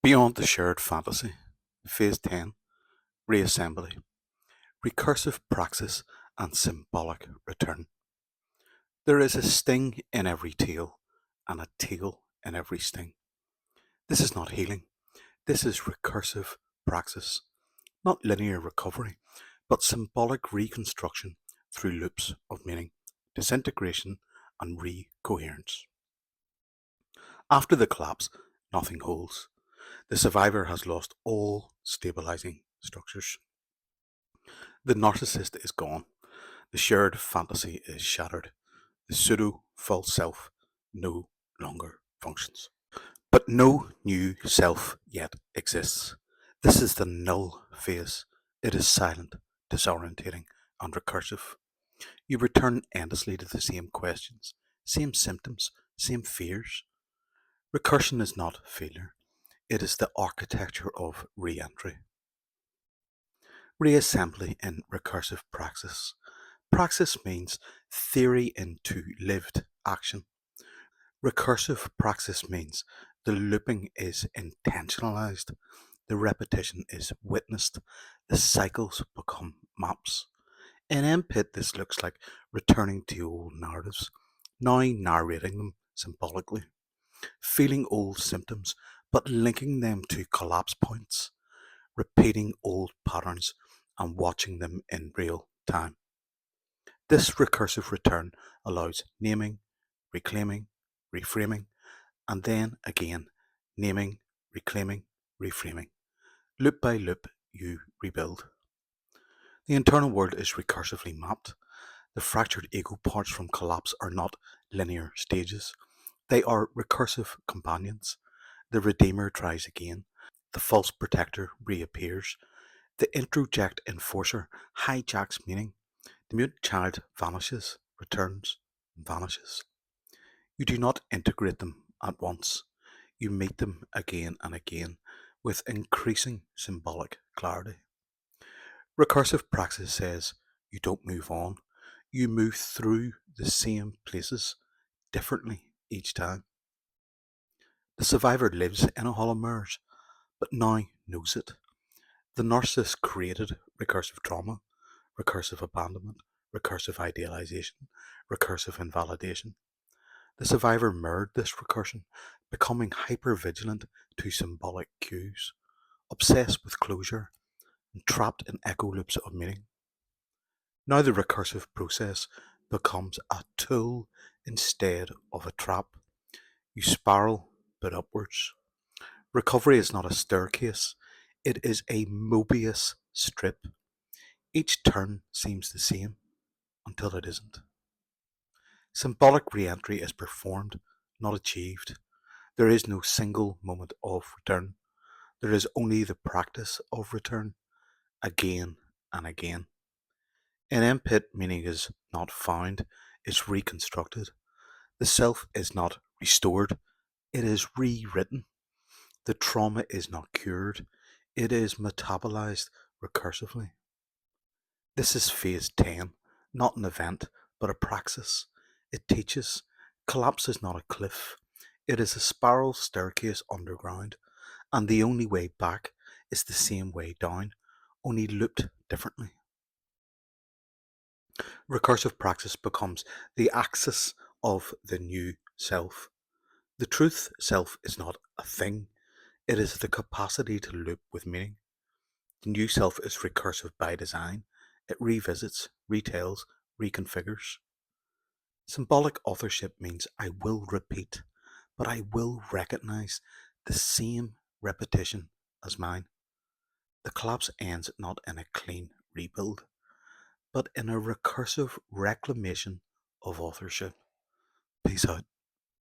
Beyond the shared fantasy, Phase 10, Reassembly, Recursive Praxis and Symbolic Return. There is a sting in every tale, and a tale in every sting. This is not healing, this is recursive praxis, not linear recovery, but symbolic reconstruction through loops of meaning, disintegration, and recoherence. After the collapse, nothing holds. The survivor has lost all stabilizing structures. The narcissist is gone. The shared fantasy is shattered. The pseudo false self no longer functions. But no new self yet exists. This is the null phase. It is silent, disorientating, and recursive. You return endlessly to the same questions, same symptoms, same fears. Recursion is not failure. It is the architecture of re-entry. Reassembly in recursive praxis. Praxis means theory into lived action. Recursive praxis means the looping is intentionalized, the repetition is witnessed, the cycles become maps. In MPIT, this looks like returning to old narratives, now narrating them symbolically, feeling old symptoms but linking them to collapse points, repeating old patterns and watching them in real time. This recursive return allows naming, reclaiming, reframing, and then again naming, reclaiming, reframing. Loop by loop, you rebuild. The internal world is recursively mapped. The fractured ego parts from collapse are not linear stages. They are recursive companions. The Redeemer tries again. The false protector reappears. The introject enforcer hijacks meaning. The mutant child vanishes, returns, and vanishes. You do not integrate them at once. You meet them again and again with increasing symbolic clarity. Recursive praxis says you don't move on, you move through the same places differently each time. The survivor lives in a hollow mirrors, but now knows it. The narcissist created recursive trauma, recursive abandonment, recursive idealization, recursive invalidation. The survivor mirrored this recursion, becoming hyper-vigilant to symbolic cues, obsessed with closure, and trapped in echo loops of meaning. Now the recursive process becomes a tool instead of a trap. You spiral, but upwards. Recovery is not a staircase, it is a Mobius strip. Each turn seems the same until it isn't. Symbolic re-entry is performed, not achieved. There is no single moment of return. There is only the practice of return, again and again. In MPIT, meaning is not found, it's reconstructed. The self is not restored, it is rewritten. The trauma is not cured, it is metabolized recursively. This is phase 10, not an event, but a praxis. It teaches. Collapse is not a cliff, it is a spiral staircase underground, and the only way back is the same way down, only looped differently. Recursive praxis becomes the axis of the new self. The truth self is not a thing, it is the capacity to loop with meaning. The new self is recursive by design. It revisits, retells, reconfigures. Symbolic authorship means I will repeat, but I will recognize the same repetition as mine. The collapse ends not in a clean rebuild, but in a recursive reclamation of authorship. Peace out.